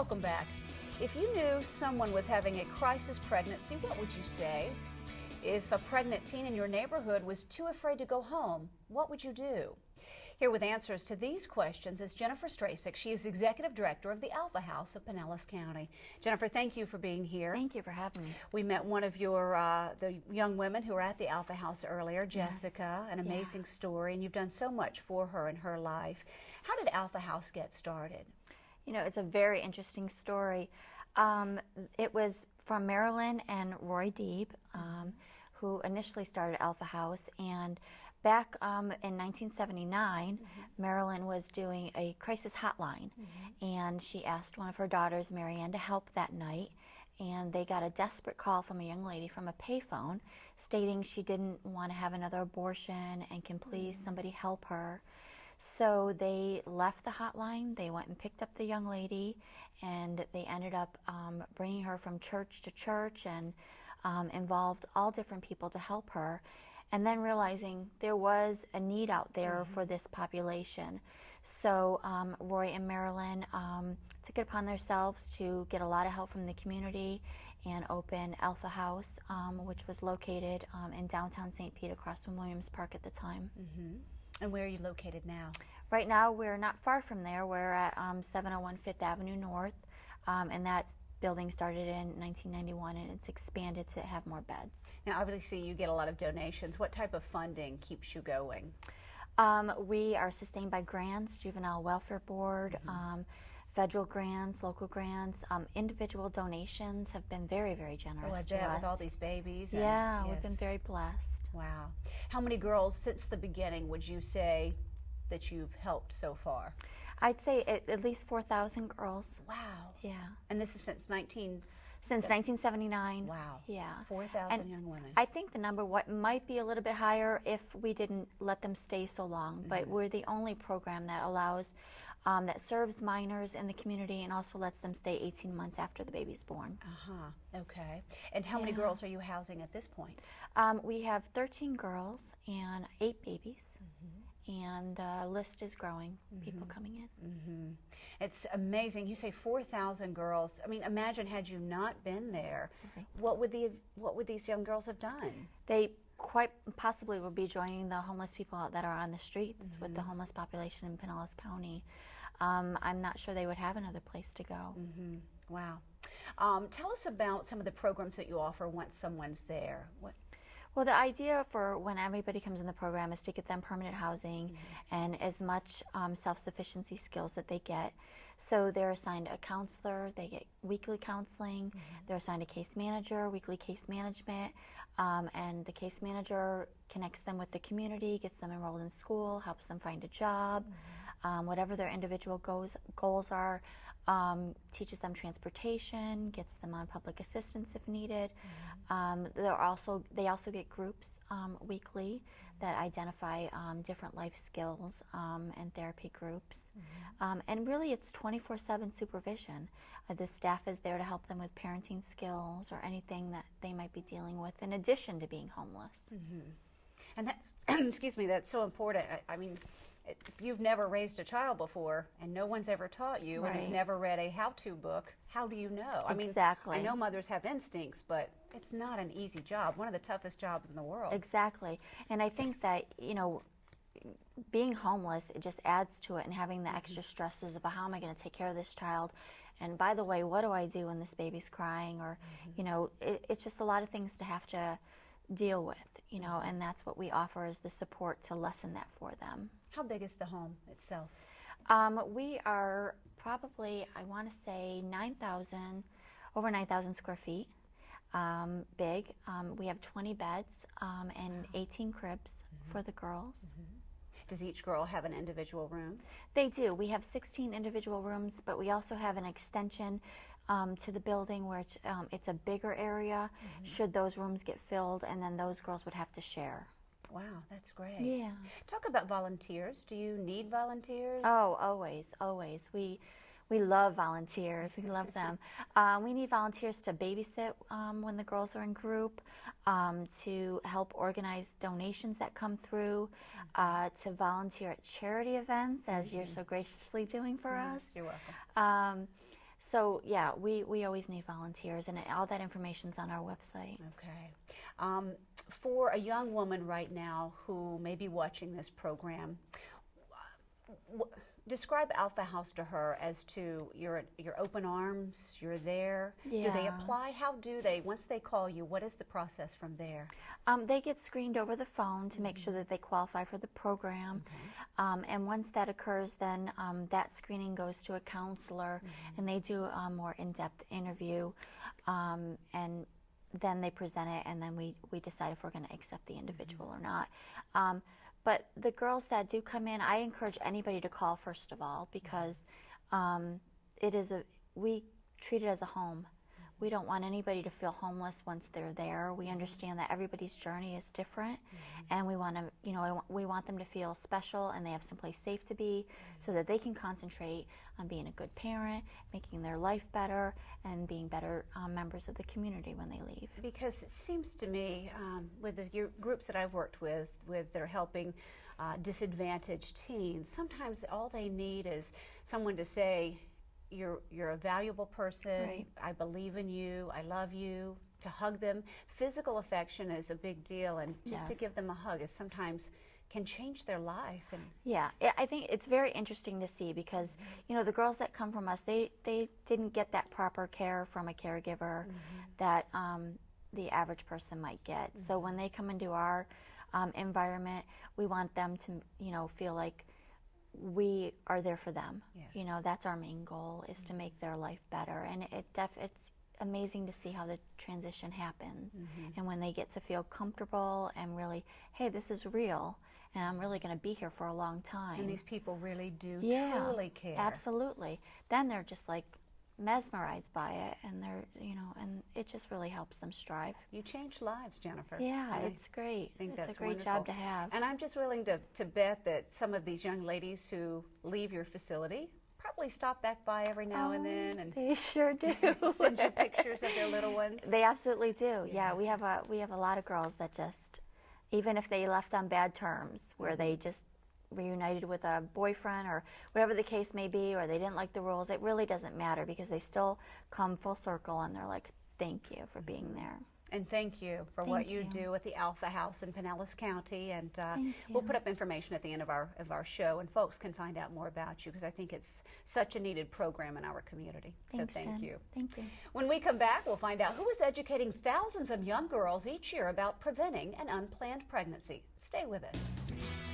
Welcome back. If you knew someone was having a crisis pregnancy, what would you say? If a pregnant teen in your neighborhood was too afraid to go home, what would you do? Here with answers to these questions is Jennifer Strasik. She is Executive Director of the Alpha House of Pinellas County. Jennifer, thank you for being here. Thank you for having me. We met one of your the young women who were at the Alpha House earlier, Jessica, Yes. an amazing story, and you've done so much for her in her life. How did Alpha House get started? You know, it's a very interesting story. It was from Marilyn and Roy Deeb, who initially started Alpha House, and back in 1979, Marilyn was doing a crisis hotline, and she asked one of her daughters, Marianne, to help that night, and they got a desperate call from a young lady from a payphone stating she didn't want to have another abortion and can please somebody help her. So they left the hotline, they went and picked up the young lady, and they ended up bringing her from church to church and involved all different people to help her, and then realizing there was a need out there for this population. So Roy and Marilyn took it upon themselves to get a lot of help from the community and open Alpha House, which was located in downtown St. Pete across from Williams Park at the time. And where are you located now? Right now, we're not far from there. We're at 701 Fifth Avenue North, and that building started in 1991, and it's expanded to have more beds. Now, obviously, you get a lot of donations. What type of funding keeps you going? We are sustained by grants, Juvenile Welfare Board, federal grants, local grants. Individual donations have been very, very generous to us. With all these babies. Yeah, we've been very blessed. Wow. How many girls since the beginning would you say that you've helped so far? I'd say at least 4,000 girls. Wow. Yeah. And this is since 1979. Wow. Yeah. 4,000 young women. I think the number might be a little bit higher if we didn't let them stay so long, but we're the only program that allows, that serves minors in the community and also lets them stay 18 months after the baby's born. Okay. And how many girls are you housing at this point? We have 13 girls and 8 babies. And the list is growing, people coming in. It's amazing. You say 4,000 girls. I mean, imagine had you not been there, what would these young girls have done? They quite possibly will be joining the homeless people that are on the streets with the homeless population in Pinellas County. I'm not sure they would have another place to go. Wow. Tell us about some of the programs that you offer once someone's there. Well, the idea for when everybody comes in the program is to get them permanent housing and as much self-sufficiency skills that they get. So they're assigned a counselor, they get weekly counseling, they're assigned a case manager, weekly case management, and the case manager connects them with the community, gets them enrolled in school, helps them find a job, whatever their individual goals are, teaches them transportation, gets them on public assistance if needed. They also get groups weekly that identify different life skills and therapy groups. And really it's 24/7 supervision. The staff is there to help them with parenting skills or anything that they might be dealing with in addition to being homeless. And that's, excuse me, that's so important. I mean, if you've never raised a child before and no one's ever taught you and you've never read a how-to book, how do you know? Exactly. I mean, I know mothers have instincts, but it's not an easy job, one of the toughest jobs in the world. Exactly. And I think that, you know, being homeless, it just adds to it, and having the extra stresses of how am I going to take care of this child? And by the way, what do I do when this baby's crying? Or, you know, it's just a lot of things to have to deal with, you know, and that's what we offer is the support to lessen that for them. How big is the home itself? We are probably, I want to say, over 9,000 square feet, big. We have 20 beds and 18 cribs for the girls. Does each girl have an individual room? They do. We have 16 individual rooms, but we also have an extension to the building where it's a bigger area should those rooms get filled, and then those girls would have to share. Wow, that's great. Yeah. Talk about volunteers. Do you need volunteers? Oh, always, always. We love volunteers. We love them. We need volunteers to babysit when the girls are in group, to help organize donations that come through, to volunteer at charity events, as you're so graciously doing for us. You're welcome. So yeah, we always need volunteers, and all that information's on our website. Okay. For a young woman right now who may be watching this program, describe Alpha House to her as to your open arms, you're there. Yeah. Do they apply? How do they, once they call you, what is the process from there? They get screened over the phone to make sure that they qualify for the program. Okay. And once that occurs, then that screening goes to a counselor, and they do a more in-depth interview, and then they present it, and then we decide if we're going to accept the individual or not. But the girls that do come in, I encourage anybody to call first of all, because we treat it as a home. We don't want anybody to feel homeless once they're there. We understand that everybody's journey is different, and we want to, we want them to feel special, and they have someplace safe to be, so that they can concentrate on being a good parent, making their life better, and being better members of the community when they leave. Because it seems to me, with the groups that I've worked with that are helping disadvantaged teens, sometimes all they need is someone to say, you're a valuable person, Right. I believe in you, I love you, to hug them. Physical affection is a big deal, and just to Yes. give them a hug is sometimes can change their life. And Yeah, I think it's very interesting to see, because the girls that come from us, they didn't get that proper care from a caregiver that the average person might get. So when they come into our environment, we want them to feel like we are there for them. Yes. That's our main goal, is to make their life better. And it's amazing to see how the transition happens, and when they get to feel comfortable and really, hey, this is real, and I'm really going to be here for a long time. And these people really do Yeah, truly care. absolutely. Then they're just like mesmerized by it, and they're and it just really helps them strive. You change lives, Jennifer. Yeah, And it's great. I think It's that's a great wonderful. job to have. And I'm just willing to bet that some of these young ladies who leave your facility probably stop back by every now and then and They sure do. send you pictures of their little ones. They absolutely do. Yeah, we have a lot of girls that just, even if they left on bad terms, where they just reunited with a boyfriend or whatever the case may be, or they didn't like the rules, it really doesn't matter, because they still come full circle and they're like, thank you for being there. And thank you for what you Thank you. do at the Alpha House in Pinellas County. And Thank we'll you. put up information at the end of our show, and folks can find out more about you, because I think it's such a needed program in our community. Thanks, so thank Jen. you. Thank you. When we come back, we'll find out who is educating thousands of young girls each year about preventing an unplanned pregnancy. Stay with us.